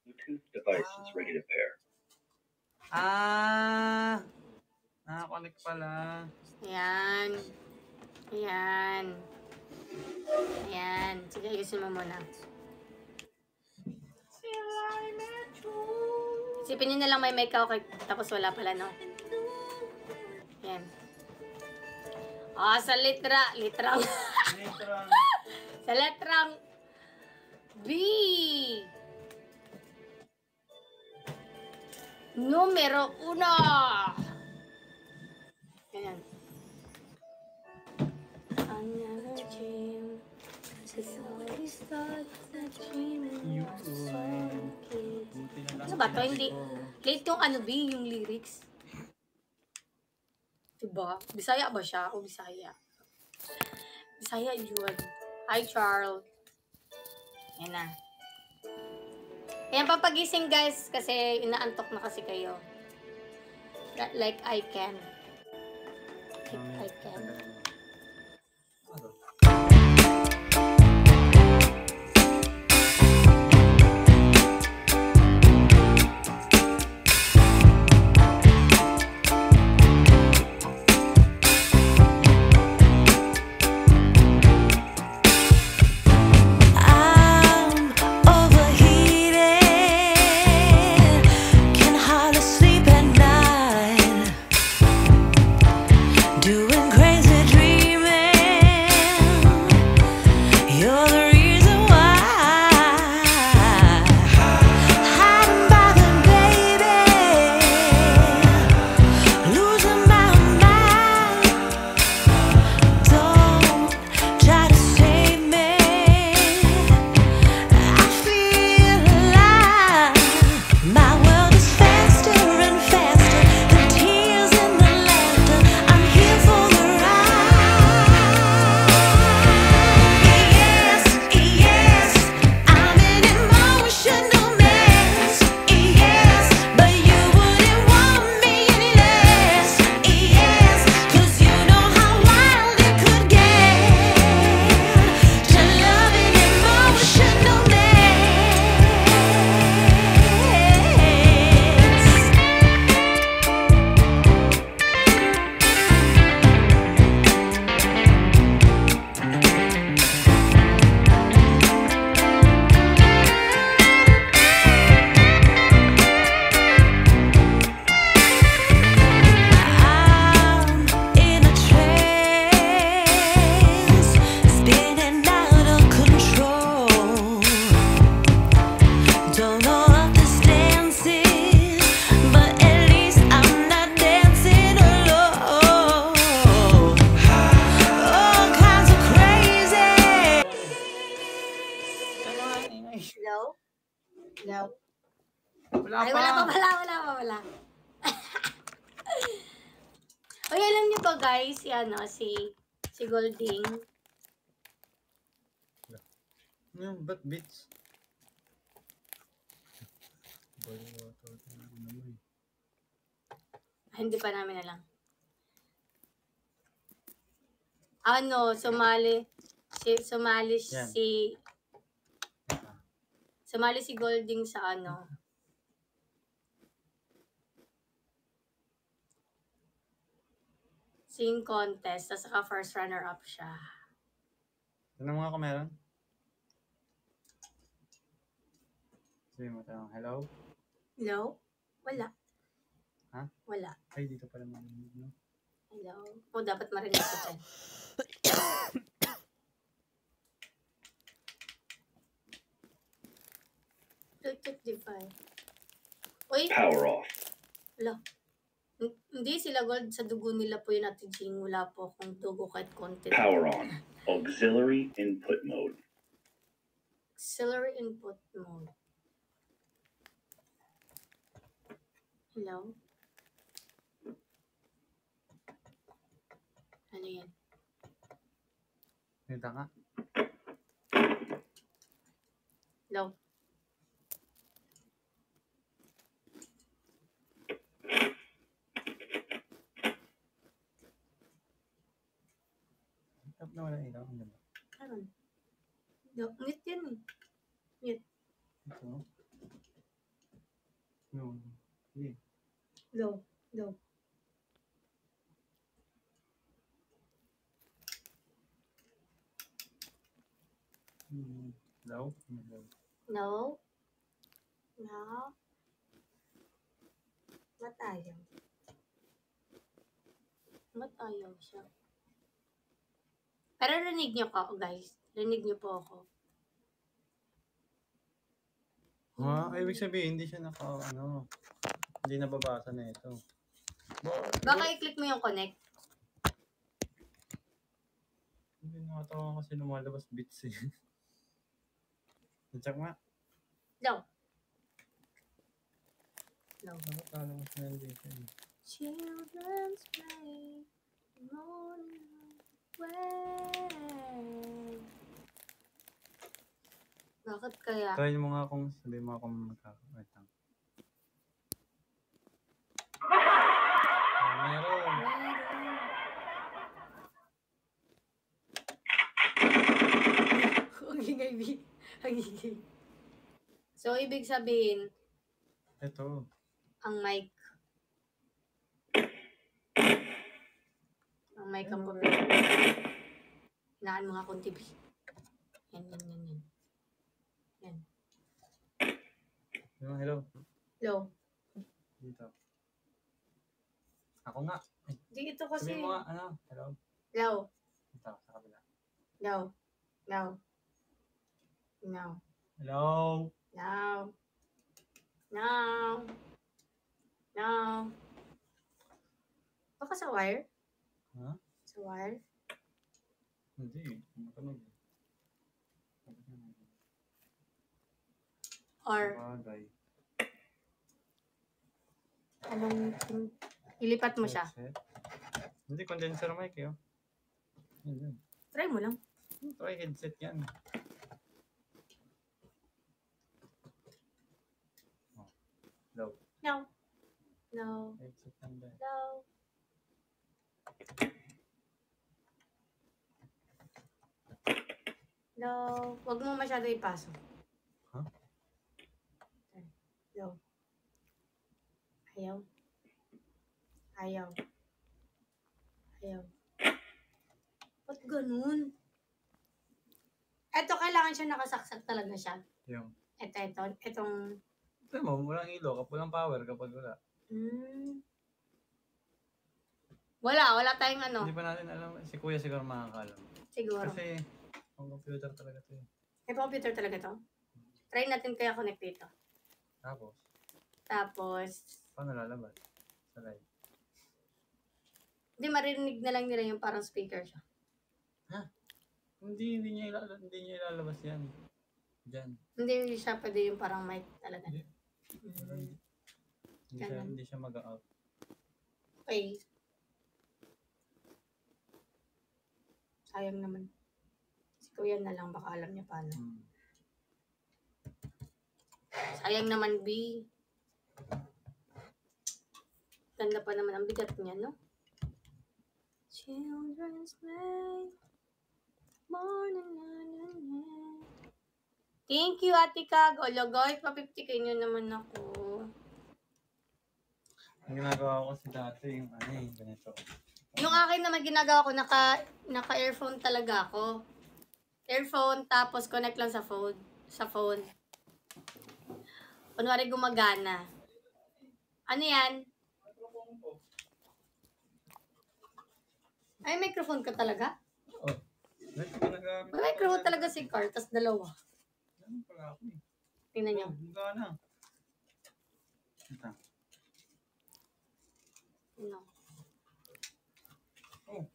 Bluetooth device is ready to pair. Nakakonect pala. Ayan. Ayan. Ayan. Sige, ayusin mo muna. Isipin nyo na lang may make ako tapos wala pala, no? Ayan. Sa litrang. Sa letrang B. Numero 1. Ganyan. Another dream. Ano ba to? Hindi. Late yung ano B, yung lyrics. Diba? Bisaya ba siya? O Bisaya? Bisaya yun. Hi, Charles. Yan na. Ayan, papagising guys, kasi inaantok na kasi kayo. Like I can. Like I can. Doing crazy Hello. Wala Ay, pa. wala. Uy, alam niyo ba guys, si Golding. Ba't bits? Hindi pa namin alam. Sumali Yan. sumali si Golding sa sing contest, tapos saka first runner-up siya. Ano mga ka meron? Sabi mo tayo, hello? Hello? Wala. Ha? Wala. Ay, dito pala marinig, no? Hello? O, dapat marinig ko dyan. Bluetooth device. Uy, Power off. wala. Hindi sila Gold, sa dugo nila po yun Ate Jing. Wala po akong dugo kahit konti. Power on. Auxiliary input mode. Auxiliary input mode. Hello? Ano yan? Dito nga. Hello? Tap na wala ilaw. Ano ba? Karon. Mute yan eh. Mute. Ito. No. Sige. Hello? Hello? Hello? Hello? No? No? Ba't ayaw? Ba't ayaw siya? Pero rinig niyo ko, guys. Rinig niyo po ako. Ha? Ibig sabihin, hindi siya hindi nababasa na ito. Baka i-click mo yung connect. Hindi nakatawa kasi lumalabas bits eh. Check nga. No. No. Bakit lalabas na yan dito eh? Children's play, morning way. Bakit kaya? Try mo nga kung sabihin mo kung magkakawait lang. Meron. Ang ingay, B. Ang ingay. So, ibig sabihin, Ito. ang mic ang problema. Hinaan mo nga kung TV. Yan. Hello. Hello? Dito. Ako nga. Di ito kasi. Sabihin mo nga, hello. Hello? Dito, sa kabila. Hello? Hello? No. Hello. No. No. No. Baka sa wire? Ha? Sa wire? Hindi. Matunog. Or Bagay. anong ilipat mo siya? Headset. Hindi, condenser mic eh. Yan. Try mo lang. Try headset yan. Hello. No. No. Headset lang dahil. No. No. Huwag mo masyado ipasok. Huh? No. Ayaw. Ayaw. Ayaw. Ba't ganun? Eto, kailangan siya nakasaksak talaga siya. Yung. Itong... Ito mo, walang ilaw. Walang power kapag wala. Wala tayong ano. Hindi pa natin alam. Si Kuya siguro makakalam. Siguro. Kasi, ang computer talaga ito eh. May computer talaga to? Try natin kaya connect dito. Tapos, Paano lalabas? Sa live. hindi marinig na lang nila yung parang speaker siya. Hindi niya ilalabas yan. Diyan. Hindi siya pwede yung parang mic talaga. Hindi. Mm. Ganun. Hindi siya mag-out. Okay. Sayang naman. Si Kuya na lang, baka alam niya paano. Sayang naman, B. Ganda pa naman ang bigat niya, no? Children's Day. Thank you, Ate Kag. Ologoy, pa-50 nyo naman ako. Ang ginagawa ko kasi dati yung ganito. Yung akin naman ginagawa ko, naka-earphone talaga ako. Earphone, tapos connect lang sa phone. Kunwari gumagana. Ano yan? Ay, microphone ka talaga? Oh. Ganito ginagamit. May microphone talaga si Carl, tas dalawa. Ganun pala ako eh. Tingnan niyo. Gana. Ito. No. Oh.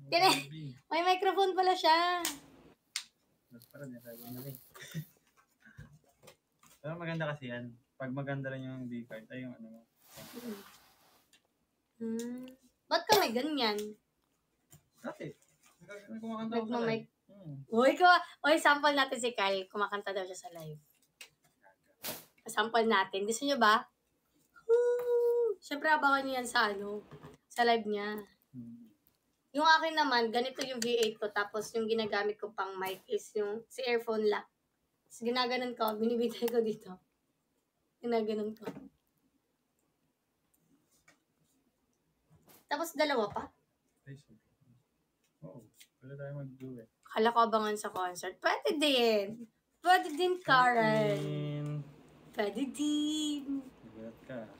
Tine, may microphone pala siya. Parang nasabi na rin. Pero maganda kasi yan. Pag maganda rin yung D-card, ay yung ano mo. Ba't ka may ganyan? Dati. Kumakanta ko sa Nagmamic. live. Uy, sample natin si Kyle. Kumakanta daw siya sa live. Sample natin. Gusto niyo ba? Woo! Siyempre, abangan niyo yan sa live niya. Yung akin naman, ganito yung V8 ko. Tapos yung ginagamit ko pang mic is yung si earphone lang. Tapos ginaganon ko, binibitay ko dito. Ginaganon ko. Tapos dalawa pa. Oo. Pwede tayo mag-duet. Akala ko abangan sa concert. Pwede din. Pwede din, Karen. Pwede din. Magulat ka.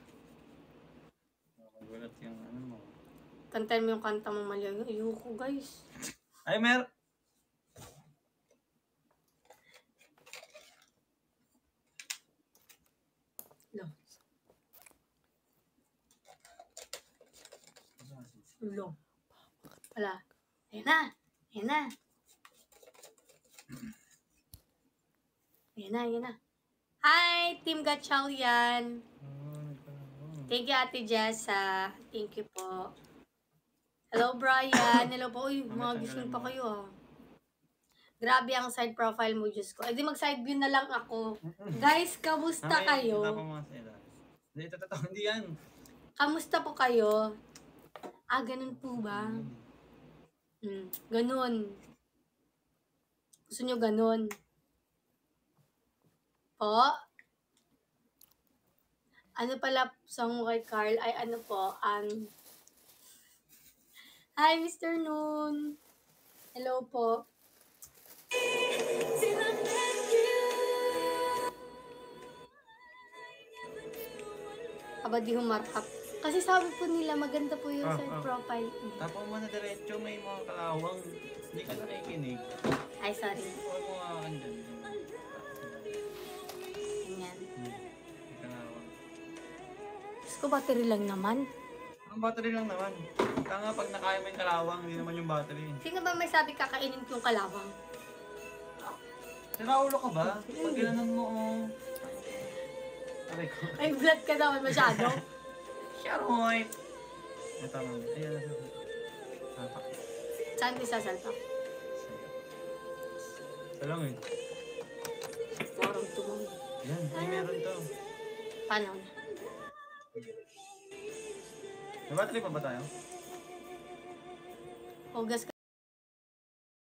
Magulat yung ano mo. Kantahin mo yung kanta mo mali. Ayoko, guys. Ay, mer! No. Ulo. Wala. Ayan na. Ayan na. Ayan na, ayan na. Hi, Team Gatchal yan. Thank you, Ate Jessa. Thank you po. Hello, Brian. Hello po. Uy, mga gising pa kayo, ah. Grabe ang side profile mo, Diyos ko. Eh, di mag-side view na lang ako. Guys, kamusta kayo? Hindi yan. Kamusta po kayo? Ah, ganun po ba? Ganun. Gusto nyo ganun? Po? Ano pala song mo kay Carl? Ay, ano po? Hi, Mr. Noon. Hello po. Aba, di humarap. Kasi sabi po nila, maganda po yung side profile. Tapos mo na diretso, may mga kalawang. Hindi ka nakikinig. Ay, sorry. Huwag mo nga andyan. Ganyan. May kalawang. Diyos ko, battery lang naman. Ang battery lang naman. Kaya pag nakaya mo yung kalawang, hindi naman yung battery. Sino ba may sabi kakainin ko yung kalawang? Sinaulo ka ba? Pag ginanon mo, Aray ko. May blood ka naman masyado. Sharoy! Ito lang. Ayan. Tapak. Saan di sasalpak? Ito lang eh. Parang tumang. Yan, ay meron to. Paano? May battery pa ba tayo? Hugas ka.